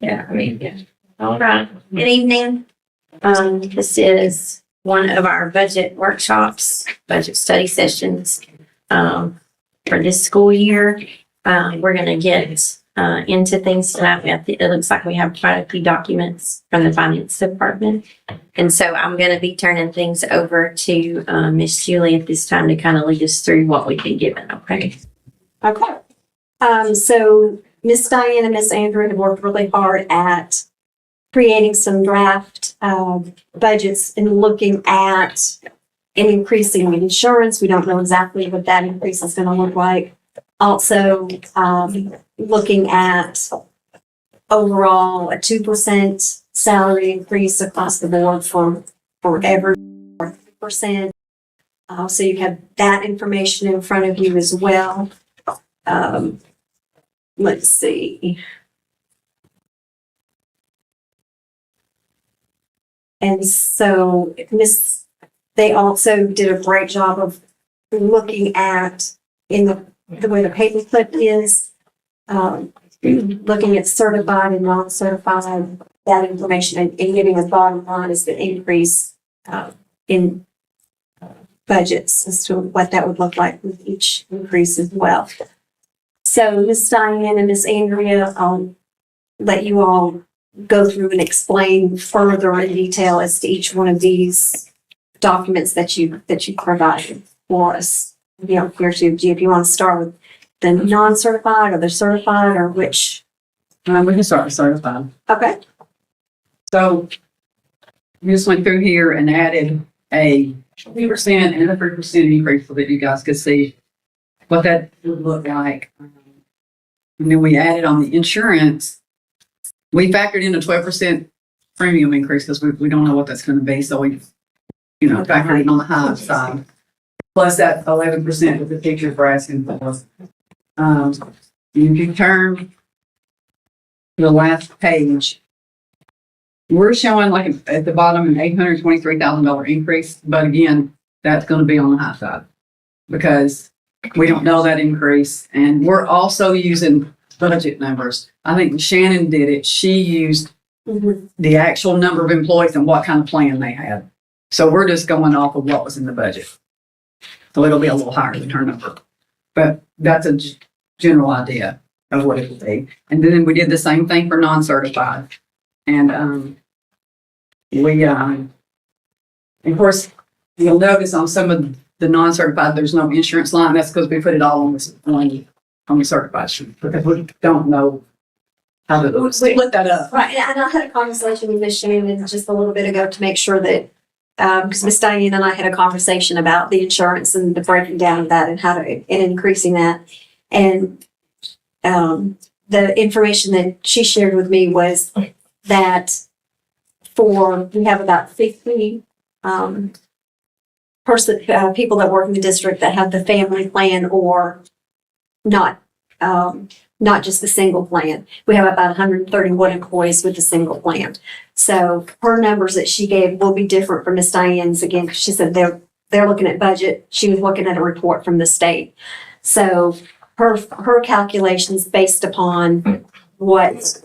Yeah, I mean, yeah. All right. Good evening. This is one of our budget workshops, budget study sessions, for this school year. We're gonna get, into things tonight. It looks like we have quite a few documents from the finance department. And so I'm gonna be turning things over to, Miss Julie at this time to kind of lead us through what we've been given, okay? Okay. So Miss Diane and Miss Andrea have worked really hard at creating some draft budgets and looking at an increasing insurance. We don't know exactly what that increase is going to look like. Also, looking at overall a 2% salary increase across the board for every 3%. So you have that information in front of you as well. Let's see. And so they also did a great job of looking at in the way the paperclip is, looking at certified and non-certified, that information and giving us bottom line is the increase in budgets as to what that would look like with each increase as well. So Miss Diane and Miss Andrea, I'll let you all go through and explain further in detail as to each one of these documents that you provided for us. You know, here to if you want to start with the non-certified or the certified or which. We can start with certified. Okay. So we just went through here and added a 2% and a 3% increase so that you guys could see what that would look like. And then we added on the insurance. We factored in a 12% premium increase because we don't know what that's going to be. So we, factored it on the high side. Plus that 11% that the teachers were asking for. You can turn to the last page. We're showing like at the bottom an $823,000 increase, but again, that's going to be on the high side because we don't know that increase. And we're also using budget numbers. I think Shannon did it. She used the actual number of employees and what kind of plan they had. So we're just going off of what was in the budget. So it'll be a little higher than her number. But that's a general idea of what it will be. And then we did the same thing for non-certified. And of course, you'll notice on some of the non-certified, there's no insurance line. That's because we put it all on this one on the certified sheet because we don't know how to split that up. Right. And I had a conversation with Miss Shannon just a little bit ago to make sure that because Miss Diane and I had a conversation about the insurance and the breaking down of that and how to and increasing that. And the information that she shared with me was that we have about 50 people that work in the district that have the family plan or not just the single plan. We have about 131 employees with the single plan. So her numbers that she gave will be different from Miss Diane's. Again, she said they're looking at budget. She was looking at a report from the state. So her calculations based upon what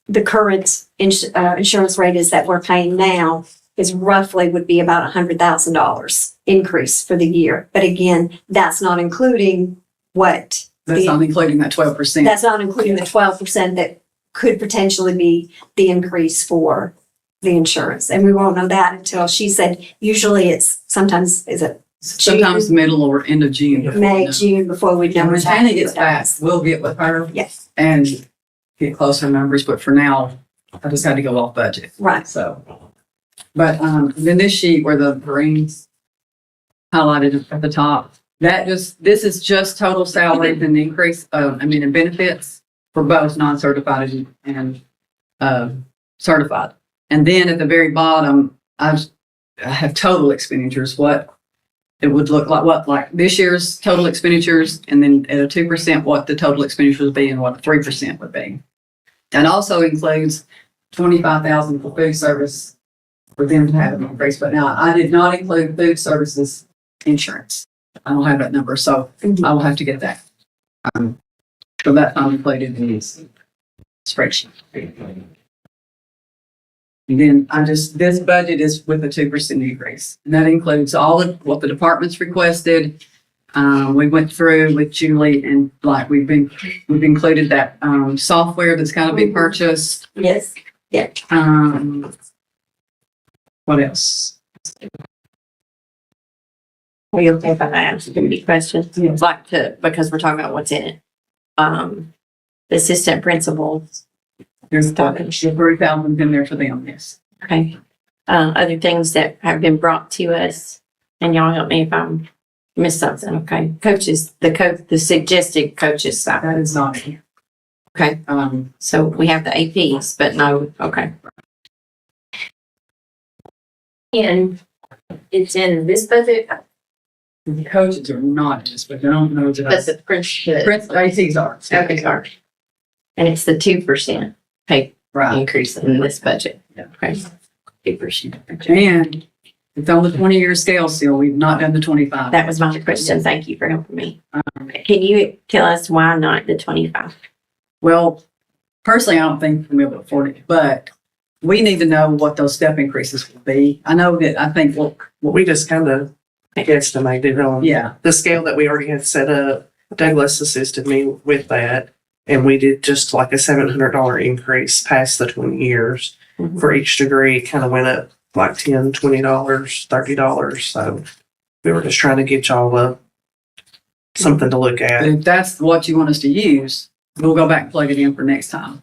the current insurance rate is that we're paying now is roughly would be about $100,000 increase for the year. But again, that's not including what. That's not including that 12%. That's not including the 12% that could potentially be the increase for the insurance. And we won't know that until she said, usually it's sometimes, is it Sometimes June? Middle or end of June. May, June before we know. When Tanya gets back, we'll get with her. Yes. And get closer numbers. But for now, I just had to go off budget. Right. So, but then this sheet where the greens highlighted at the top, this is just total salaries and increase, and benefits for both non-certified and certified. And then at the very bottom, I have total expenditures, what it would look like this year's total expenditures, and then at a 2%, what the total expenditures would be and what 3% would be. That also includes $25,000 for food service for them to have an increase. But now I did not include food services insurance. I don't have that number, so I will have to get that. So that's not included in this spreadsheet. And then this budget is with a 2% increase. And that includes all of what the departments requested. We went through with Julie and like we've included that, software that's gotta be purchased. Yes. Yeah. What else? Are you okay if I ask any questions? Yes. Like because we're talking about what's in it. The assistant principal, There's $3,000 in there for them, yes. okay. Other things that have been brought to us, and y'all help me if I'm miss something, okay? Coaches, the suggested coaches side, That is not here. okay? So we have the APs, but no, okay. And it's in this budget, The coaches are not just, but I don't know that. but the principal. ACs are. Okay, sorry. And it's the 2% pay Right. increase in this budget. Yeah. Okay. 2%. And it's on the 20-year scale still. We've not done the 25. That was my question. Thank you for helping me. Can you tell us why not the 25? Well, personally, I don't think we'll be able to afford it, but we need to know what those step increases will be. I know that I think, well, We just kind of guesstimated on yeah, the scale that we already had set up. Douglas assisted me with that. And we did just like a $700 increase past the 20 years for each degree. It kind of went up like $10, $20, $30. So we were just trying to get y'all something to look but at. if that's what you want us to use, we'll go back and plug it in for next time.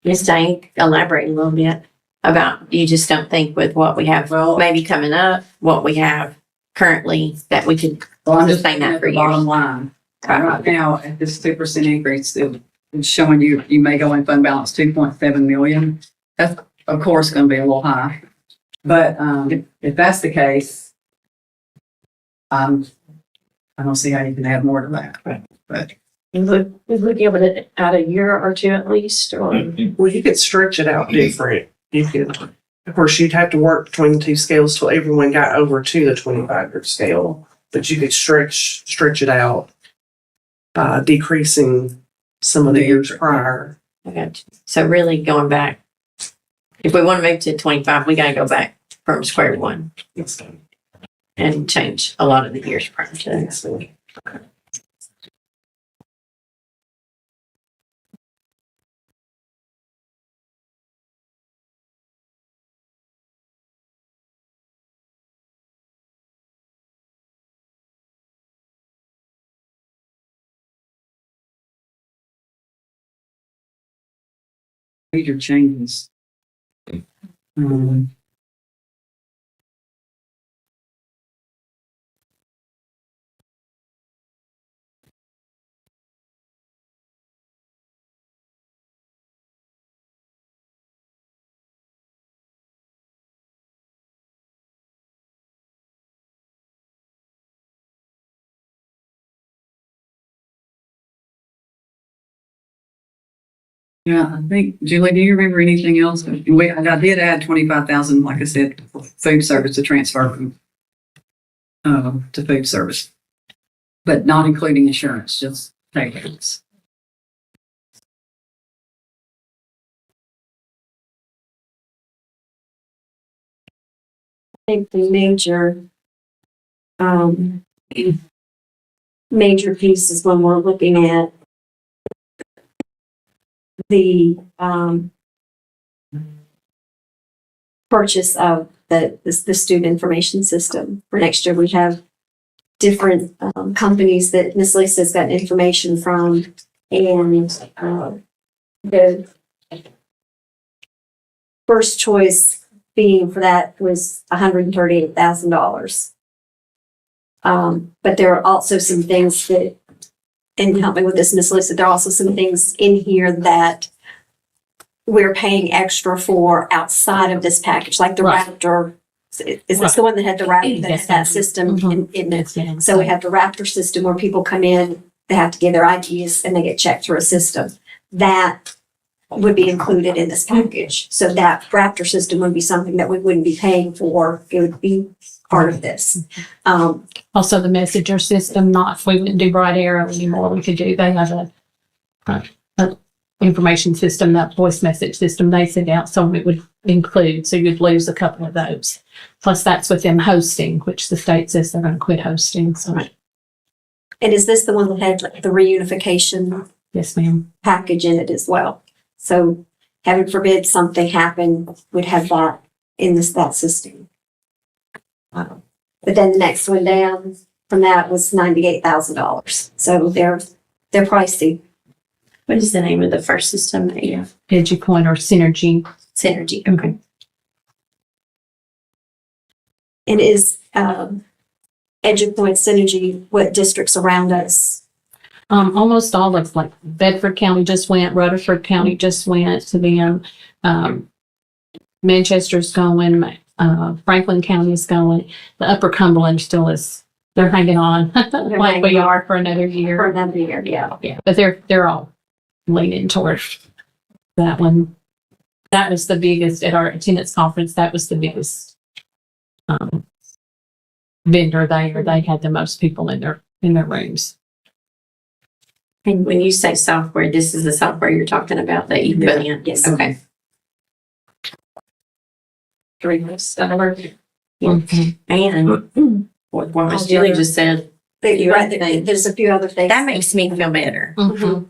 Ms. Dane, elaborate a little bit about, you just don't think with what we have Well, maybe coming up, what we have currently that we could, well, I'm just sustain saying that that for for bottom years. line. Right now, at this 2% increase, it's showing you may go in fund balance 2.7 million. That's, of course, going to be a little high. But if that's the case, I don't see how you can add more to that. But Would we be able to add a year or two at least, or? Well, you could stretch it out different. You could, of course, you'd have to work between the two scales till everyone got over to the 25-year scale. But you could stretch it out by decreasing some of the years prior. I got you. So really going back, if we want to move to 25, we got to go back from square one and change a lot of the years prior to that. major changes. Yeah, I think, Julie, do you remember anything else? I did add 25,000, like I said, for food service to transfer from, to food service. But not including insurance, just payments. I think the major pieces when we're looking at the purchase of the student information system. For next year, we have different companies that Ms. Lisa's got information from, and the first choice being for that was $138,000. But there are also some things that, and help me with this, Ms. Lisa, there are also some things in here that we're paying extra for outside of this package, like the Right. Raptor. Is this the one that had the Raptor, that had that system in it? So we have the Raptor system where people come in, they have to give their IDs and they get checked through a system. That would be included in this package. So that Raptor system would be something that we wouldn't be paying for. It would be part of this. Also, the messenger system, not, we wouldn't do Bright Arrow anymore. We could do, they have a information system, that voice message system they send out, so it would include, so you'd lose a couple of those. Plus that's with them hosting, which the state says they're going to quit hosting. So, Right. And is this the one that had like the reunification yes, ma'am. package in it as well? So heaven forbid something happened, we'd have that in that system. But then the next one down from that was $98,000. So they're pricey. What is the name of the first system that you have? EduPoint or Synergy. Synergy. Okay. And is EduPoint Synergy what districts around us? Almost all of, like, Bedford County just went, Rutherford County just went to them. Manchester's going, Franklin County's going. The Upper Cumberland still is, they're hanging on like we are for another For year. another year, yeah. Yeah, but they're all leaning towards that one. That was the biggest at our attendance conference. That was the biggest vendor there. They had the most people in their rooms. And when you say software, this is the software you're talking about that you put in? Yes. Okay. And what Miss Julie just said, There's a few other things. that makes me feel better.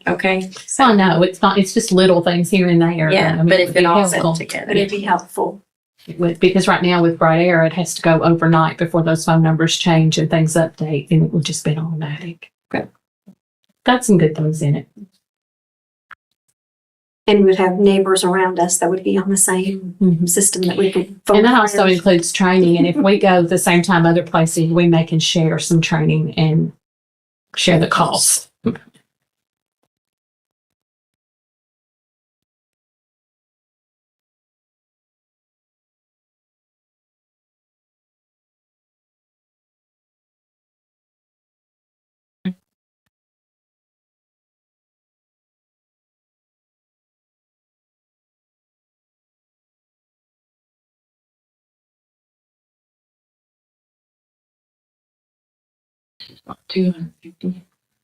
Okay. So no, it's not. It's just little things here and there. Yeah, I mean, but it if would it be all helpful. fit together. But it'd be helpful. It would, because right now with Bright Air, it has to go overnight before those phone numbers change and things update, and it would just be automatic. Okay. Got some good things in it. And we would have neighbors around us that would be on the same system that we could. And that also includes training. And if we go the same time other places, we may can share some training and share the costs.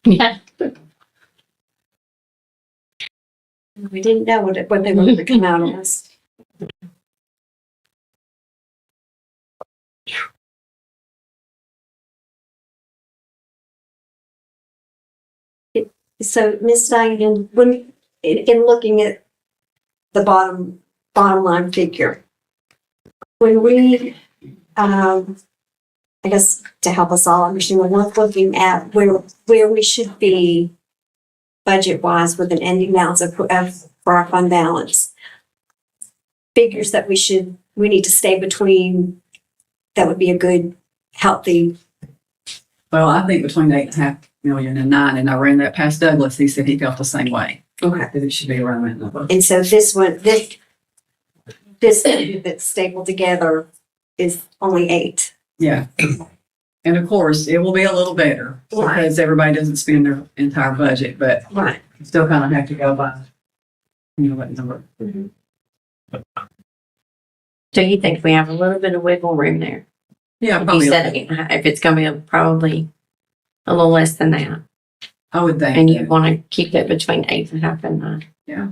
Yeah. We didn't know what they were going to come out of us. So, Ms. Diane, when in looking at the bottom line figure, when we, I guess to help us all understand, we're not looking at where we should be budget wise with an ending balance for our fund balance. Figures that we need to stay between, that would be a good, healthy. Well, I think between 8.5 million and 9, and I ran that past Douglas. He said he felt the same way, Okay. that it should be around that number. And so this that's stapled together is only 8. Yeah. And of course, it will be a little better Right. because everybody doesn't spend their entire budget, but Right. you still kind of have to go by, that number. Do you think we have a little bit of wiggle room there? Yeah, If you probably. said if it's going to be probably a little less than that, I would think. and you want to keep it between 8.5 and 9. Yeah.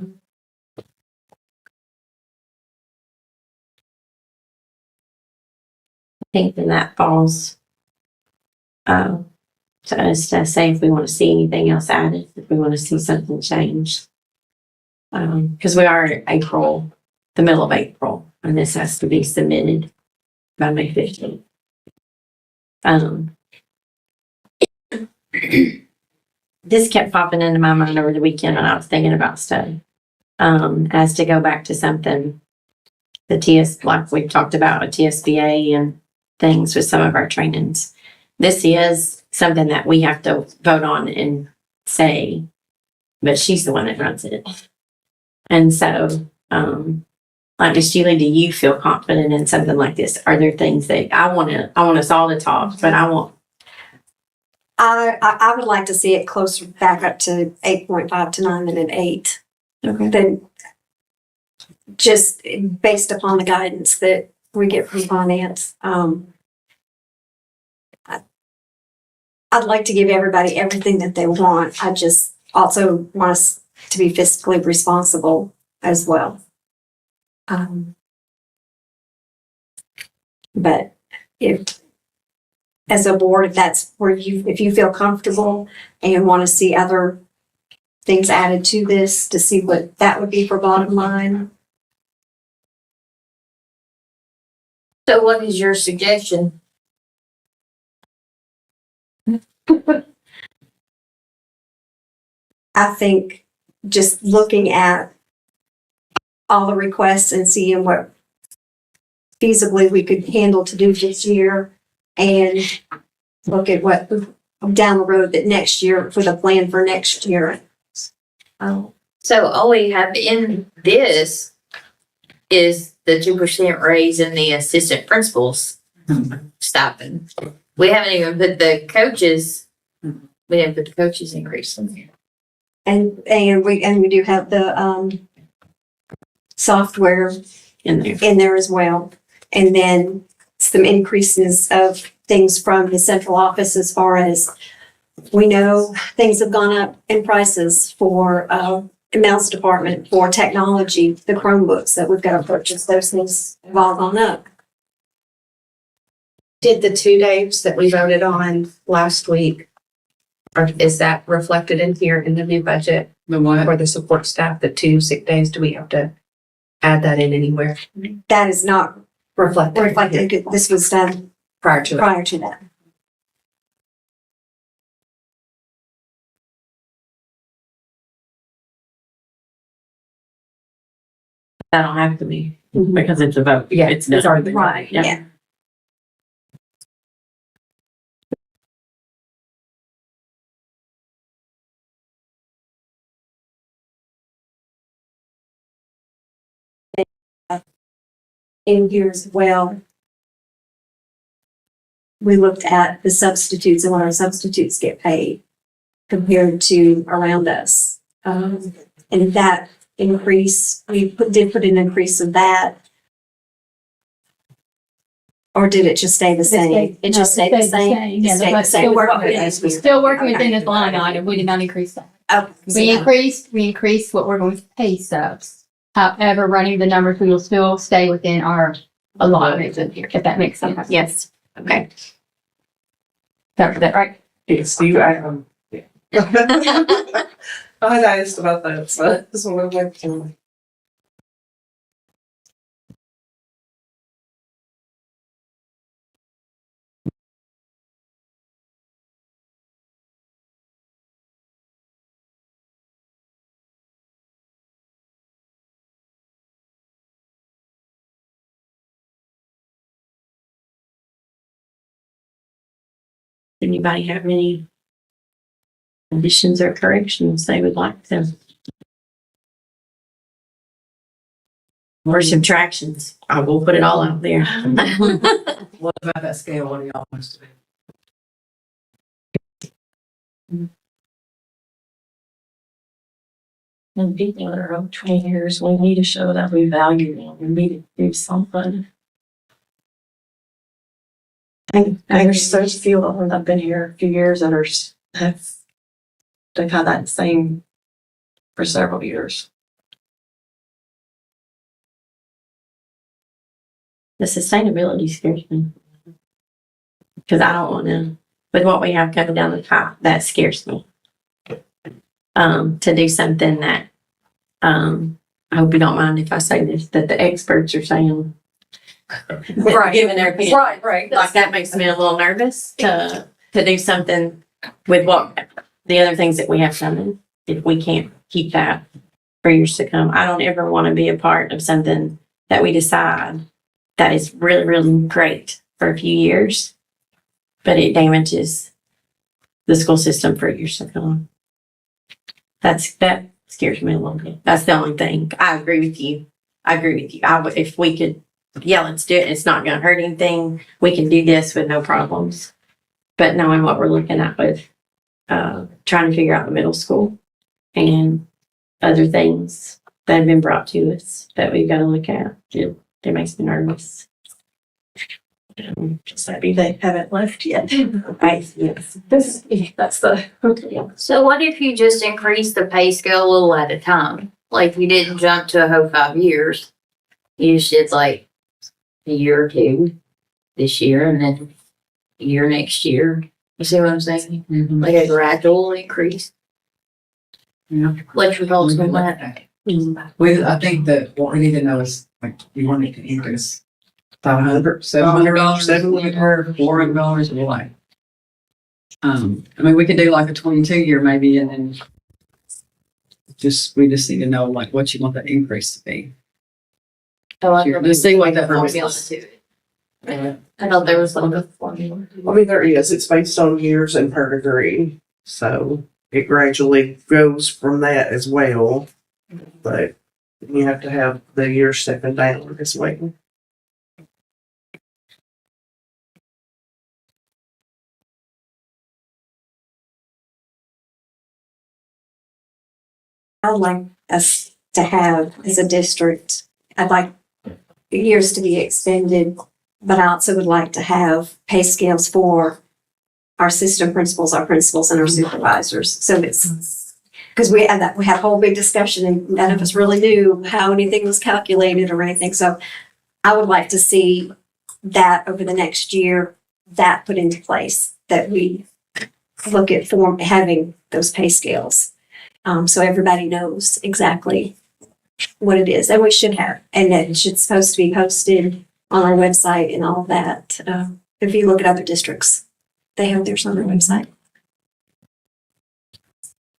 I think then that falls to us to say if we want to see anything else added, if we want to see something changed. Because we are in April, the middle of April, and this has to be submitted by May 15th. This kept popping into my mind over the weekend when I was thinking about stuff. As to go back to something, like we've talked about a TSBA and things with some of our trainings. This is something that we have to vote on and say, but she's the one that runs it. And so, like Miss Julie, do you feel confident in something like this? Are there things that I want us all to talk, but I would like to see it closer back up to 8.5 to 9 than an 8. okay. Then just based upon the guidance that we get from finance. I'd like to give everybody everything that they want. I just also want us to be fiscally responsible as well. But if, as a board, if that's where if you feel comfortable and want to see other things added to this, to see what that would be for bottom line. So what is your suggestion? I think just looking at all the requests and seeing what feasibly we could handle to do this year and look at what down the road that next year for the plan for next year. So all we have in this is the 2% raise in the assistant principals stipend. We haven't even put the coaches, we didn't put the coaches increase in there. And we do have the software in there as well. And then some increases of things from the central office as far as we know things have gone up in prices for Mouse department, for technology, the Chromebooks that we've got to purchase. Those things have all gone up. Did the 2 days that we voted on last week, or is that reflected in here in the new budget The what? for the support staff, the 2 sick days? Do we have to add that in anywhere? That is not reflected. This was done Prior to it. prior to that. That'll have to be. Because it's a vote. Yeah, It's it's already done. been. Right, Yeah. yeah. In here as well, we looked at the substitutes and what our substitutes get paid compared to around us. And that increase, did put an increase of that. Or did it just stay the same? It just stayed the same? Yeah, It stayed the but same. still What working, it is. still working within this line item. We did not increase that. Oh, We increased what we're going to pay subs. However, running the numbers, we will still stay within our allotments in here, if that makes sense. Yes, okay. Is that right? Yes, you, I had asked about that, so that's what I'm like. Anybody have any additions or corrections they would like to? Or subtractions? I will put it all out there. What about that scale? What do y'all want us to do? And people that are over 20 years, we need to show that we value them. We need to do something. And there's so few of them that have been here a few years that they've had that same for several years. The sustainability scares me. Cause I don't wanna, with what we have coming down the pipe, that scares me. To do something that, I hope you don't mind if I say this, that the experts are saying. Right. Giving their opinion. Right. Like that makes me a little nervous to do something with what, the other things that we have coming. If we can't keep that for years to come. I don't ever want to be a part of something that we decide that is really, really great for a few years, but it damages the school system for years to come. That scares me a little bit. That's the only thing. I agree with you. If we could, yeah, let's do it. It's not going to hurt anything. We can do this with no problems. But knowing what we're looking at with trying to figure out the middle school and other things that have been brought to us that we've got to look at, it makes me nervous. Just happy they haven't left yet. Yes. That's the, So what if you just increase the pay scale a little at a time? Like you didn't jump to a whole 5 years. You just did like a year or two this year and then a year next year. You see what I'm saying? Mhm. Like a gradual increase. Yeah. Let your goals go back. I think that what we need to know is, like, you want it to increase $500, $700, $700, $400, and like. I mean, we could do like a 22-year maybe, and then we just need to know like what you want the increase to be. Oh, I Sure. thought Let's see what that there was formula a formula to it. I thought there was like a formula. I mean, there is, it's based on years and per degree, so it gradually goes from that as well. But you have to have the years stepping down as well. I'd like us to have as a district, I'd like the years to be extended, but I also would like to have pay scales for our system principals, our principals and our supervisors. So it's, because we had a whole big discussion and none of us really knew how anything was calculated or anything. So I would like to see that over the next year, that put into place, that we look at having those pay scales. So everybody knows exactly what it is, and we should have, and it should supposed to be posted on our website and all of that. If you look at other districts, they have theirs on their website.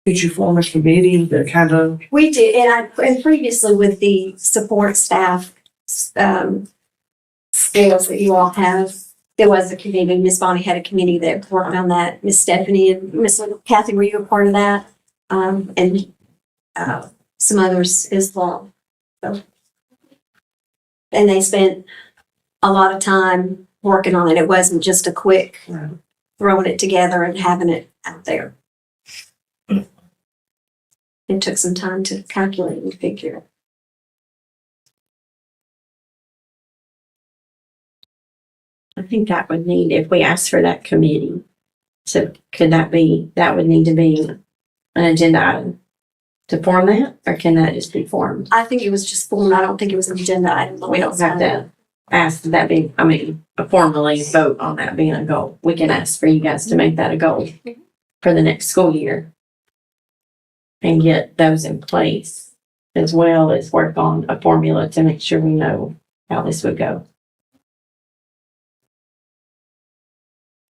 Did you form a committee that kind of, We did, and previously with the support staff, scales that you all have, there was a committee, Miss Bonnie had a committee that worked on that, Miss Stephanie and Miss Kathy, were you a part of that? And some others as well. So, and they spent a lot of time working on it. It wasn't just a quick throwing it together and having it out there. It took some time to calculate and figure. I think that would need, if we ask for that committee, so that would need to be an agenda item to form that, or can that just be formed? I think it was just formed. I don't think it was an agenda item. We don't have to ask that be, formally vote on that being a goal. We can ask for you guys to make that a goal for the next school year and get those in place, as well as work on a formula to make sure we know how this would go.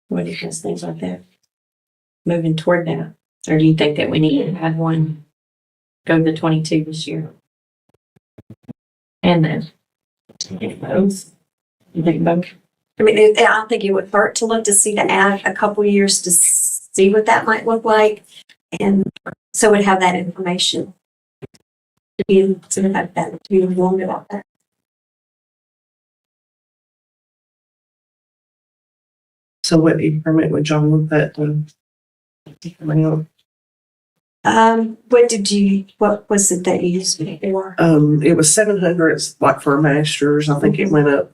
What do you guys think about that? Moving toward that? Or do you think that we need to add one, go to 22 this year? And then both? You think both? I mean, I don't think it would hurt to look to see, to add a couple years to see what that might look like. And so we'd have that information. To be informed about that. so what increment would John want that to? What was it that you used it for? It was 700, like for a master's. I think it went up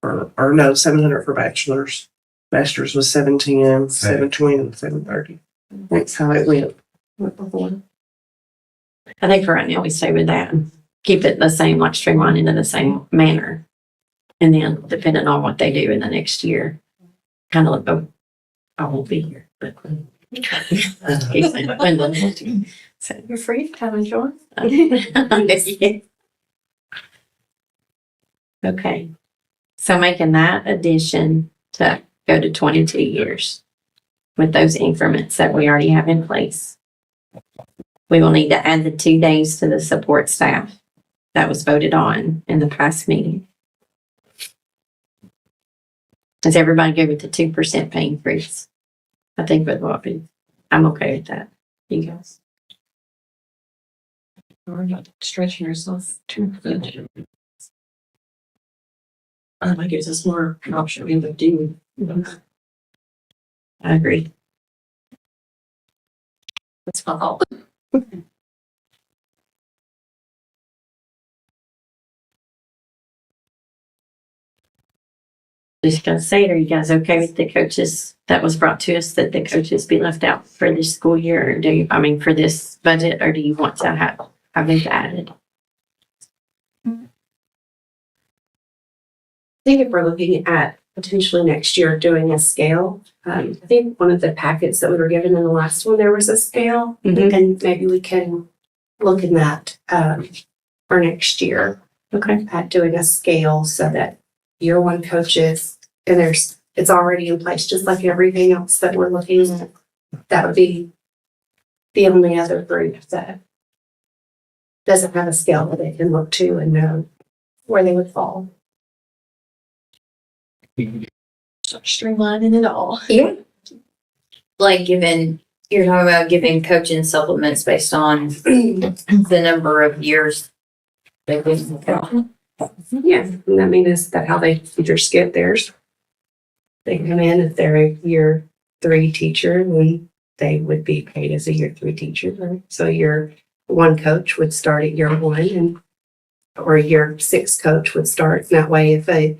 or no, 700 for bachelor's. Master's was 710, 720, and 730. That's how it went. I think for right now, we stay with that. Keep it the same, like streamline into the same manner. And then depending on what they do in the next year, kind of like, I won't be here, but. So you're free to come and join. Okay. So making that addition to go to 22 years with those increments that we already have in place. We will need to add the 2 days to the support staff that was voted on in the past meeting. Is everybody good with the 2% pay increase? I think with what I'm okay with that. You guys? We're not stretching ourselves too thin. That gives us more option we would do. I agree. That's all. just gonna say, are you guys okay with the coaches that was brought to us, that the coaches be left out for this school year? Or do you, I mean, for this budget, or do you want to have it added? I think if we're looking at potentially next year doing a scale, I think one of the packets that we were given in the last one, there was a scale. Mhm. And maybe we can look in that for next year Okay. at doing a scale so that year one coaches, and it's already in place, just like everything else that we're looking at. That would be the only other group that doesn't have a scale that they can look to and know where they would fall. Streamlining it all. Yeah. Like you're talking about giving coaching supplements based on the number of years they've been coaching. Yeah, and I mean, is that how they just get theirs? They come in, if they're a year 3 teacher, then they would be paid as a year 3 teacher, right? So your 1 coach would start at year 1 and, or a year 6 coach would start. That way, if a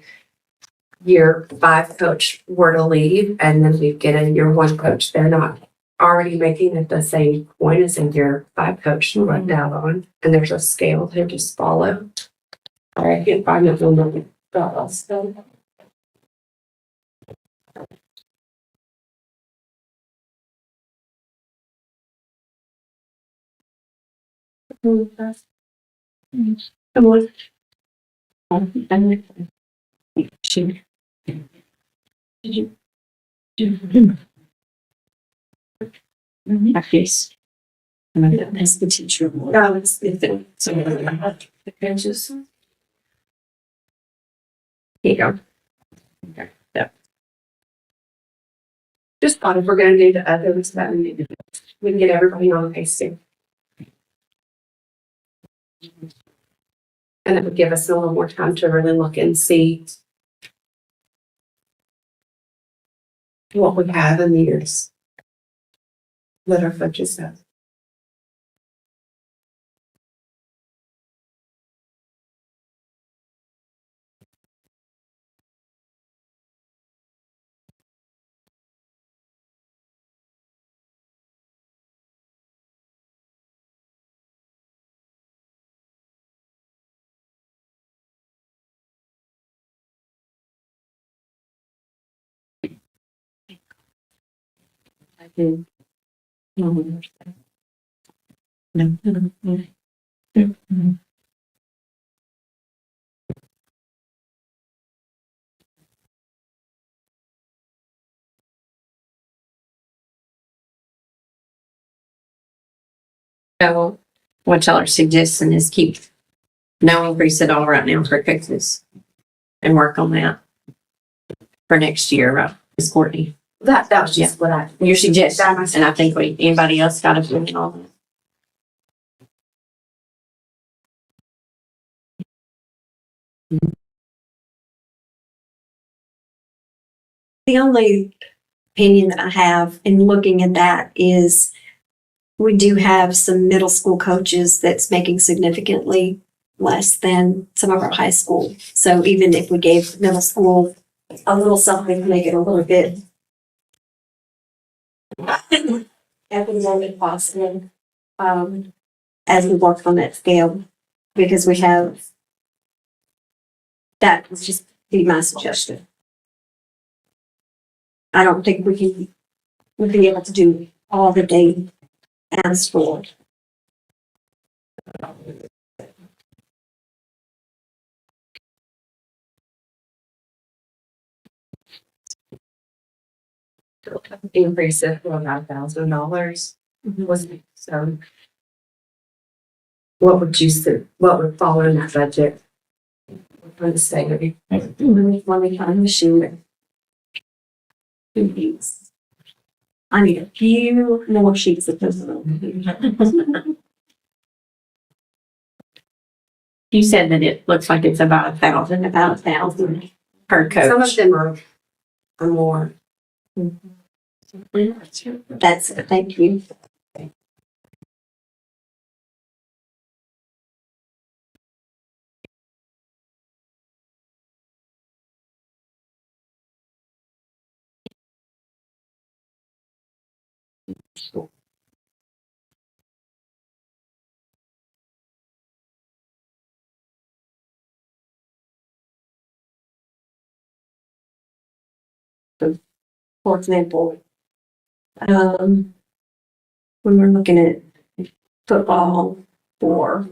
year 5 coach were to leave and then we get a year 1 coach, they're not already making it the same point as a year 5 coach to run down on. And there's a scale to just follow. I can't find it on the so. Yes. That's the teacher. No, it's So the coaches. Here you go. just thought if we're gonna do the others, that we can get everybody on the pay scale. And it would give us a little more time to really look and see what we have in the years that our coaches have. So what y'all are suggesting is keep no increase at all right now for coaches and work on that for next year, right? Ms. Courtney, That was just what I. your suggestion, That was- and I think anybody else got a opinion on that? The only opinion that I have in looking at that is we do have some middle school coaches that's making significantly less than some of our high school. So even if we gave middle school a little something to make it a little bit equitable possible, as we work on that scale, because we have, that would just be my suggestion. I don't think we'd be able to do all that they asked for. Increase it for about $1,000. Wasn't it? So what would you say, what would fall in that budget for the state? Let me find the sheet. I need a few more sheets of this. You said that it looks like it's about 1,000, About 1,000. per Some of coach. them are more. That's, thank you. For example, when we're looking at football for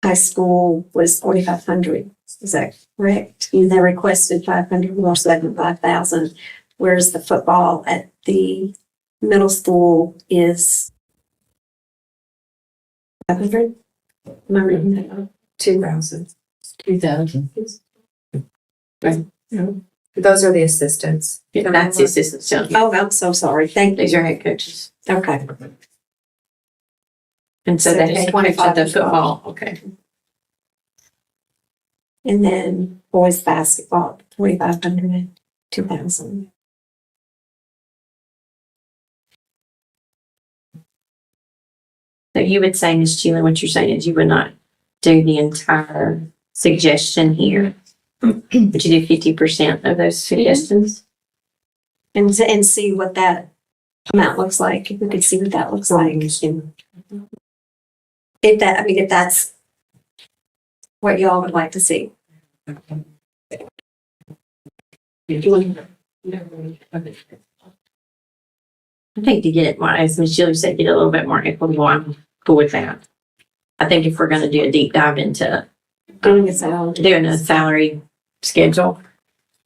high school was 4,500. Is that correct? And they requested 500, more so than 5,000. Whereas the football at the middle school is 500. Am I reading that up? 2,000. 2,000. Those are the assistants. That's the assistant. Oh, I'm so sorry. Thank These you. are head coaches. Okay. And so So the there's head coach 25 of the as well. football, okay. And then boys basketball, 2,500 and 2,000. So you would say, Ms. Sheila, what you're saying is you would not do the entire suggestion here, but you do 50% of those suggestions? And see what that amount looks like. If we could see what that looks like. If that, I mean, if that's what y'all would like to see. I think to get it, well, as Ms. Sheila said, get it a little bit more equitable, I'm cool with that. I think if we're gonna do a deep dive into Doing a salary. doing a salary schedule,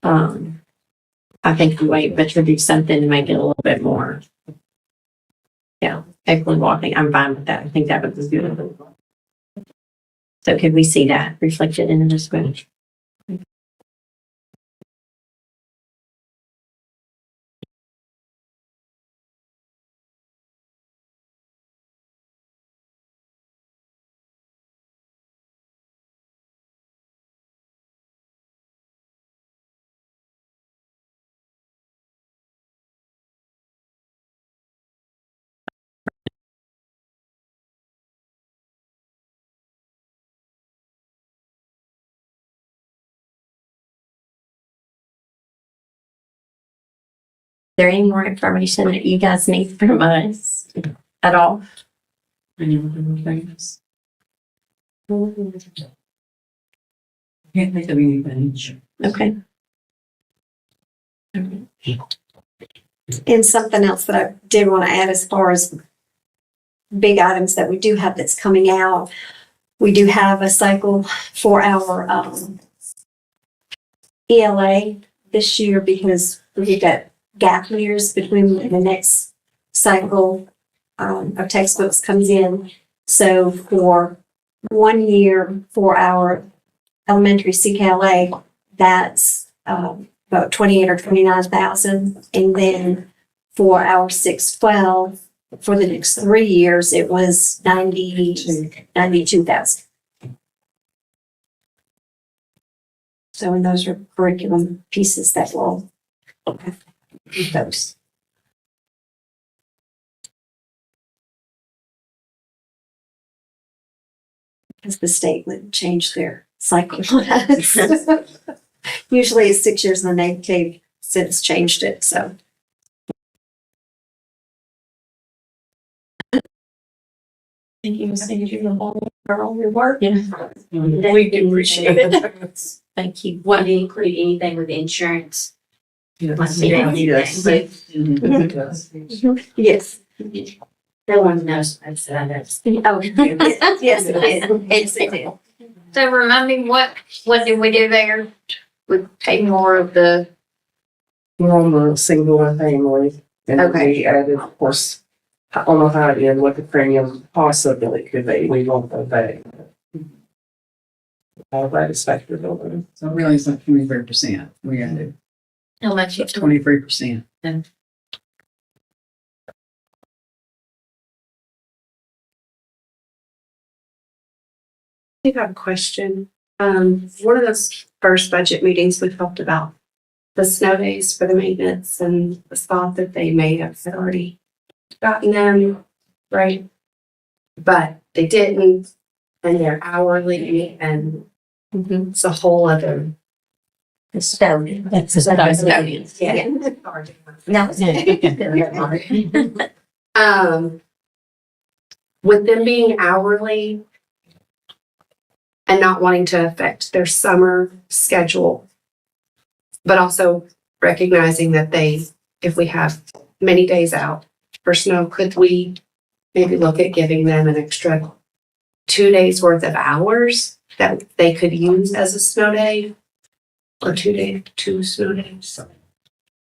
I think we wait, but to do something to make it a little bit more, yeah, equitable. I think I'm fine with that. I think that would be good. So could we see that reflected in this budget? Is there any more information that you guys need from us at all? Can't think of anything. Okay. And something else that I did want to add as far as big items that we do have that's coming out. We do have a cycle for our ELA this year because we got gap years between the next cycle of textbooks comes in. So for 1 year for our elementary CKLA, that's about 28 or 29,000. And then for our 612, for the next 3 years, it was 92,000. So, and those are curriculum pieces that will have those. Because the state would change their cycle on us. Usually it's 6 years and then they've since changed it, so. Thank you, Ms. Andrew, for all your work. Yeah. We do appreciate it. Thank you. What do you include anything with insurance? Yes. Yes. Yes. No one knows. I said that. Oh, yes, it did. Yes, it did. So remind me, what did we do there? We paid more of the, We're on the single and family. And Okay. we added, of course, on the high end, what the premium possibly could be. We won't go back. All that is factored in. So really it's like 23%. We got to how much? 23%. I have a question. One of those first budget meetings, we talked about the snow days for the maintenance and the thought that they may have already gotten them, right? But they didn't, and they're hourly, and it's a whole other Custodian. That's the custodian. Yeah. No. With them being hourly and not wanting to affect their summer schedule, but also recognizing that if we have many days out for snow, could we maybe look at giving them an extra 2 days worth of hours that they could use as a snow day? Or 2 snow days?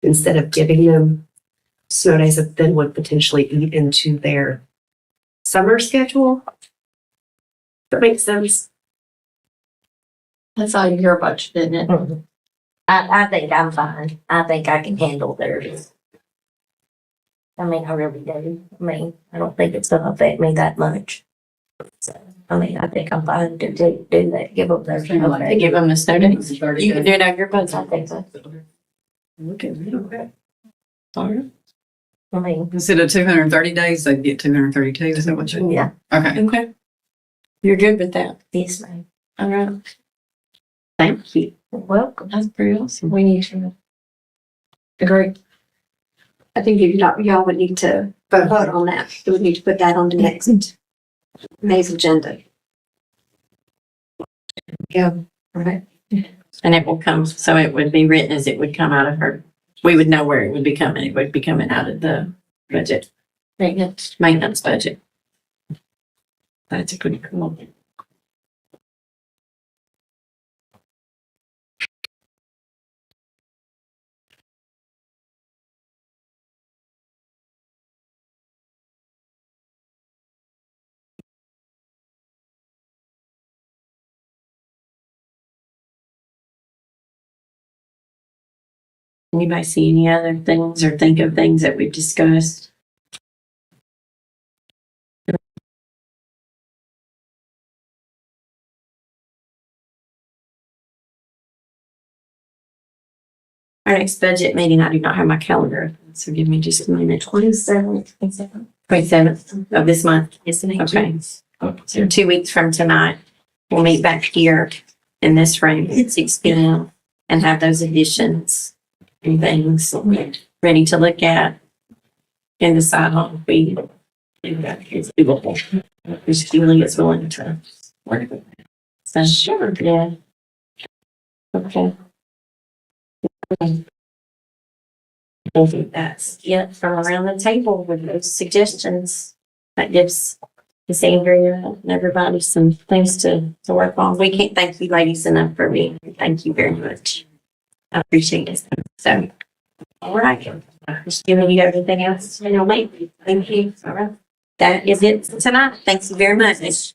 Instead of giving them snow days that then would potentially eat into their summer schedule? That makes sense. That's all your budget, isn't it? I think I'm fine. I think I can handle theirs. I mean, I really do. I mean, I don't think it's gonna affect me that much. So, I mean, I think I'm fine to do that, give them those. To give them the snow days. You can do it on your budget. I think so. Okay. I mean, Instead of 230 days, they'd get 232. Is that what you? yeah, Okay. Okay. You're good with that? yes, ma'am. All right. Thank you. You're welcome. That's pretty awesome. We need to. Agree. I think y'all would need to vote on that. We would need to put that on the next May's agenda. Yeah, right. And it will come, so it would be written as it would come out of her. We would know where it would be coming. It would be coming out of the budget, maintenance budget. That's a pretty cool. Anybody see any other things or think of things that we've discussed? Our next budget meeting, I do not have my calendar, so give me just a minute. 27th of this month, isn't it? Okay. So 2 weeks from tonight, we'll meet back here in this room at 6 p.m. and have those additions and things ready to look at and decide on if we think that is doable. If Julie is willing to work with that. So, sure, yeah. Okay. I think that's it from around the table with those suggestions. That gives Miss Andrea and everybody some things to work on. We can't thank you ladies enough for being here. Thank you very much. I appreciate it. So, all right. Just giving you everything else. Thank you. All right. That is it tonight. Thank you very much.